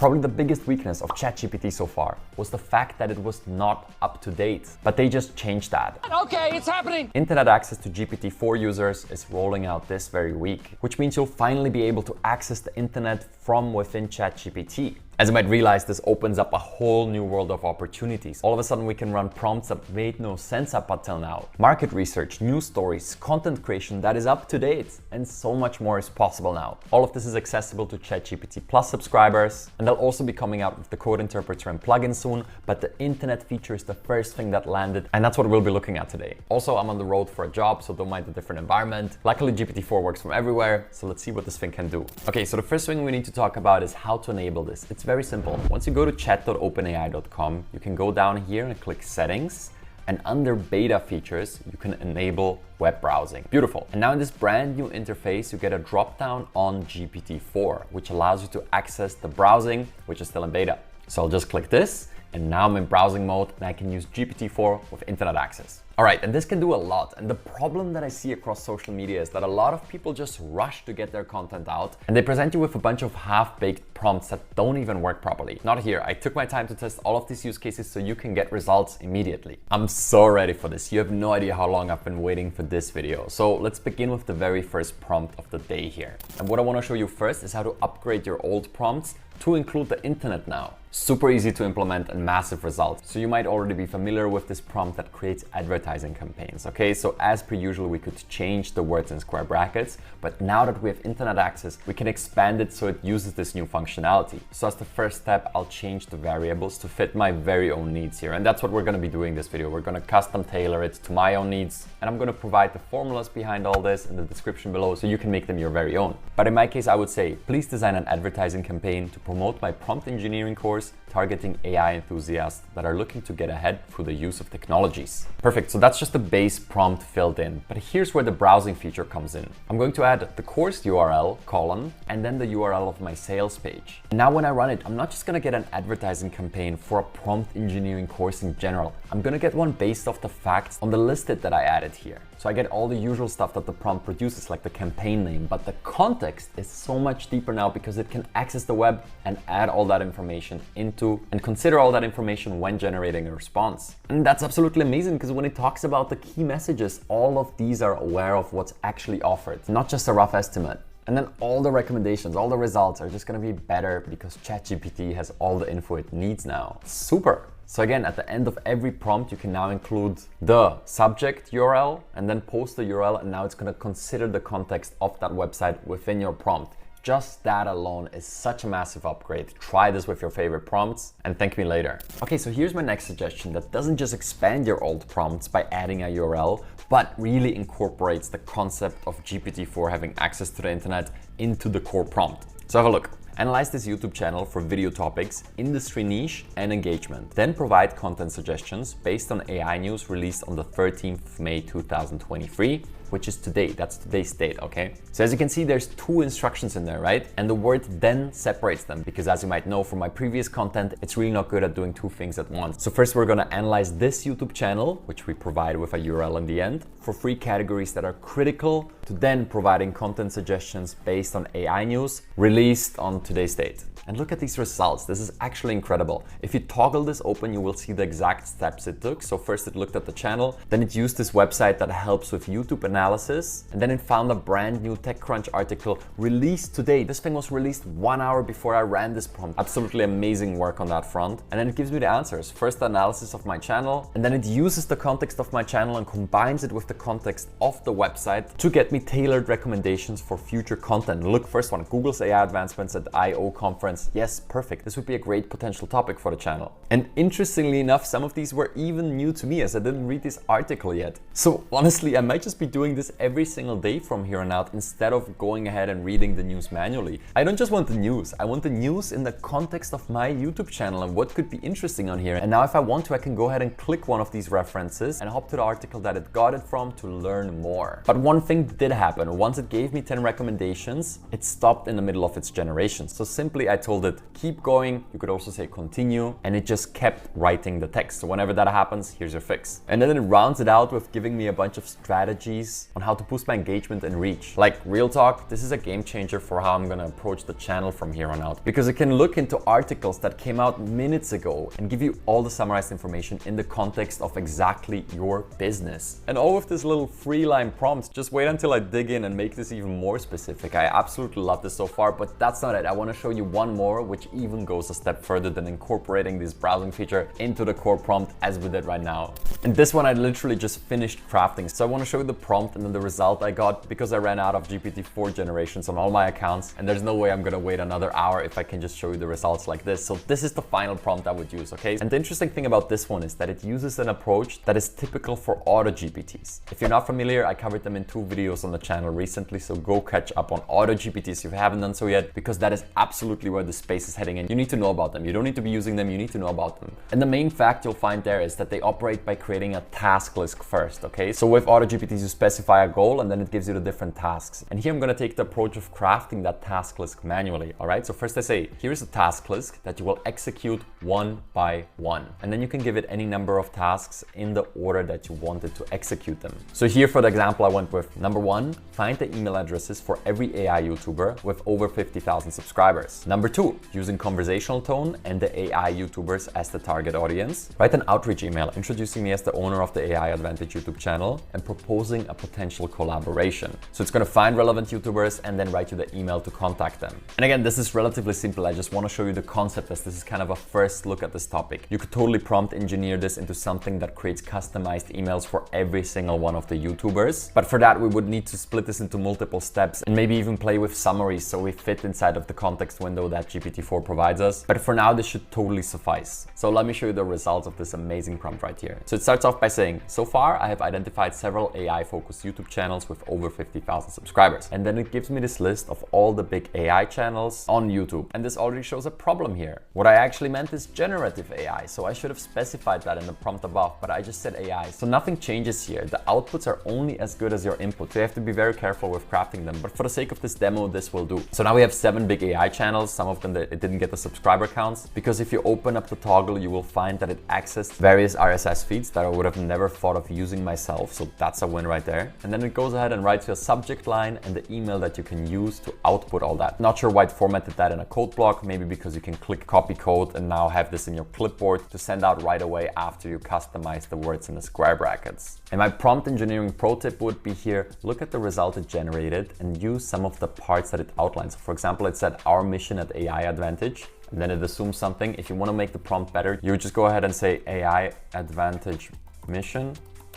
Probably the biggest weakness of ChatGPT so far was the fact that it was not up to date. But they just changed that. Okay, it's happening! Internet access to GPT-4 users is rolling out this very week, which means you'll finally be able to access the internet from within ChatGPT. As you might realize, this opens up a whole new world of opportunities. All of a sudden we can run prompts that made no sense up until now. Market research, news stories, content creation that is up to date, and so much more is possible now. All of this is accessible to ChatGPT Plus subscribers, and they'll also be coming out with the code interpreter and plugin soon, but the internet feature is the first thing that landed, and that's what we'll be looking at today. Also, I'm on the road for a job, so don't mind the different environment. Luckily, GPT-4 works from everywhere, so let's see what this thing can do. Okay, so the first thing we need to talk about is how to enable this. It's very simple. Once you go to chat.openai.com, you can go down here and click settings, and under beta features, you can enable web browsing. Beautiful. And now in this brand new interface, you get a drop down on GPT-4, which allows you to access the browsing, which is still in beta. So I'll just click this, and now I'm in browsing mode and I can use GPT-4 with internet access. All right, and this can do a lot. And the problem that I see across social media is that a lot of people just rush to get their content out and they present you with a bunch of half-baked prompts that don't even work properly. Not here. I took my time to test all of these use cases so you can get results immediately. I'm so ready for this. You have no idea how long I've been waiting for this video. So let's begin with the very first prompt of the day here. And what I want to show you first is how to upgrade your old prompts to include the internet now. Super easy to implement and massive results. So you might already be familiar with this prompt that creates advertising campaigns. Okay, so as per usual, we could change the words in square brackets, but now that we have internet access, we can expand it so it uses this new functionality. So as the first step, I'll change the variables to fit my very own needs here. And that's what we're going to be doing this video. We're going to custom tailor it to my own needs. And I'm going to provide the formulas behind all this in the description below so you can make them your very own. But in my case, I would say, please design an advertising campaign to promote my prompt engineering course targeting AI enthusiasts that are looking to get ahead through the use of technologies. Perfect, so that's just the base prompt filled in. But here's where the browsing feature comes in. I'm going to add the course URL, colon, and then the URL of my sales page. And now when I run it, I'm not just gonna get an advertising campaign for a prompt engineering course in general. I'm gonna get one based off the facts on the listed that I added here. So I get all the usual stuff that the prompt produces, like the campaign name, but the context is so much deeper now because it can access the web and add all that information into and consider all that information when generating a response. And that's absolutely amazing because when it talks about the key messages, all of these are aware of what's actually offered, not just a rough estimate. And then all the recommendations, all the results are just gonna be better because ChatGPT has all the info it needs now. Super. So again, at the end of every prompt, you can now include the subject URL and then post the URL, and now it's going to consider the context of that website within your prompt. Just that alone is such a massive upgrade. Try this with your favorite prompts and thank me later. Okay, so here's my next suggestion that doesn't just expand your old prompts by adding a URL, but really incorporates the concept of GPT-4 having access to the internet into the core prompt. So have a look. Analyze this YouTube channel for video topics, industry niche, and engagement. Then provide content suggestions based on AI news released on the 13th of May 2023, which is today. That's today's date, okay? So as you can see, there's two instructions in there, right? And the word then separates them because as you might know from my previous content, it's really not good at doing two things at once. So first we're gonna analyze this YouTube channel, which we provide with a URL in the end, for 3 categories that are critical to then providing content suggestions based on AI news released on today's date. And look at these results. This is actually incredible. If you toggle this open, you will see the exact steps it took. So first it looked at the channel, then it used this website that helps with YouTube analysis, and then it found a brand new TechCrunch article released today. This thing was released 1 hour before I ran this prompt. Absolutely amazing work on that front. And then it gives me the answers. First the analysis of my channel, and then it uses the context of my channel and combines it with the context of the website to get me tailored recommendations for future content. Look, first one, Google's AI advancements at I/O conference. Yes, perfect. This would be a great potential topic for the channel. And interestingly enough, some of these were even new to me as I didn't read this article yet. So honestly, I might just be doing this every single day from here on out instead of going ahead and reading the news manually. I don't just want the news. I want the news in the context of my YouTube channel and what could be interesting on here. And now if I want to, I can go ahead and click one of these references and hop to the article that it got it from to learn more. But one thing did happen. Once it gave me 10 recommendations, it stopped in the middle of its generation. So simply I told it keep going. You could also say continue, and it just kept writing the text. So whenever that happens, here's your fix. And then it rounds it out with giving me a bunch of strategies on how to boost my engagement and reach. Like, real talk, this is a game changer for how I'm gonna approach the channel from here on out, because it can look into articles that came out minutes ago and give you all the summarized information in the context of exactly your business. And all with this little free line prompt. Just wait until I dig in and make this even more specific. I absolutely love this so far, but that's not it. I want to show you one more, which even goes a step further than incorporating this browsing feature into the core prompt as we did right now. And this one I literally just finished crafting. So I want to show you the prompt and then the result I got, because I ran out of GPT-4 generations on all my accounts, and there's no way I'm gonna wait another hour if I can just show you the results like this. So this is the final prompt I would use, okay? And the interesting thing about this one is that it uses an approach that is typical for auto GPTs. If you're not familiar, I covered them in 2 videos on the channel recently, so go catch up on auto GPTs if you haven't done so yet, because that is absolutely where the space is heading, and you need to know about them. You don't need to be using them, you need to know about them. And the main fact you'll find there is that they operate by creating a task list first, okay? So with auto GPTs, you specify a goal and then it gives you the different tasks. And here I'm gonna take the approach of crafting that task list manually, all right? So first I say, here's a task list that you will execute one by one. And then you can give it any number of tasks in the order that you wanted to execute them. So here for the example, I went with number 1, find the email addresses for every AI YouTuber with over 50,000 subscribers. Number 2, using conversational tone and the AI YouTubers as the target audience. Write an outreach email introducing me as the owner of the AI Advantage YouTube channel and proposing a potential collaboration. So it's going to find relevant YouTubers and then write you the email to contact them. And again, this is relatively simple. I just want to show you the concept, as this is kind of a first look at this topic. You could totally prompt engineer this into something that creates customized emails for every single one of the YouTubers. But for that, we would need to split this into multiple steps and maybe even play with summaries so we fit inside of the context window that GPT-4 provides us. But for now, this should totally suffice. So let me show you the results of this amazing prompt right here. So it starts off by saying, so far I have identified several AI-focused YouTube channels with over 50,000 subscribers. And then it gives me this list of all the big AI channels on YouTube. And this already shows a problem here. What I actually meant is generative AI. So I should have specified that in the prompt above, but I just said AI. So nothing changes here. The outputs are only as good as your input. So you have to be very careful with crafting them. But for the sake of this demo, this will do. So now we have 7 big AI channels. Some of them, it didn't get the subscriber counts, because if you open up the toggle, you will find that it accessed various RSS feeds that I would have never thought of using myself. So that's a win right there. And then it goes ahead and writes you a subject line and the email that you can use to output all that. Not sure why it formatted that in a code block, maybe because you can click copy code and now have this in your clipboard to send out right away after you customize the words in the square brackets. And my prompt engineering pro tip would be here, look at the result it generated and use some of the parts that it outlines. So for example, it said our mission at AI Advantage, and then it assumes something. If you want to make the prompt better, you would just go ahead and say AI Advantage mission.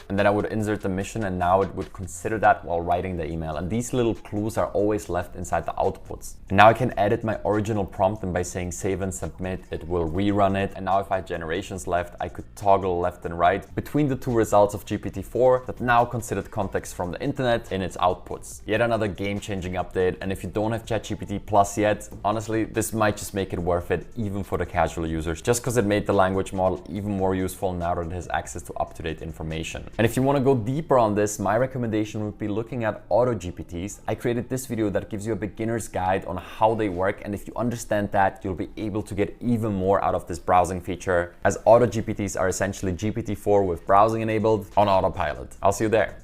And then I would insert the mission, and now it would consider that while writing the email. And these little clues are always left inside the outputs. And now I can edit my original prompt, and by saying save and submit, it will rerun it. And now if I had generations left, I could toggle left and right between the 2 results of GPT-4 that now considered context from the internet in its outputs. Yet another game-changing update. And if you don't have ChatGPT Plus yet, honestly, this might just make it worth it even for the casual users, just because it made the language model even more useful now that it has access to up-to-date information. And if you want to go deeper on this, my recommendation would be looking at auto GPTs. I created this video that gives you a beginner's guide on how they work, and if you understand that, you'll be able to get even more out of this browsing feature, as auto GPTs are essentially GPT-4 with browsing enabled on autopilot. I'll see you there.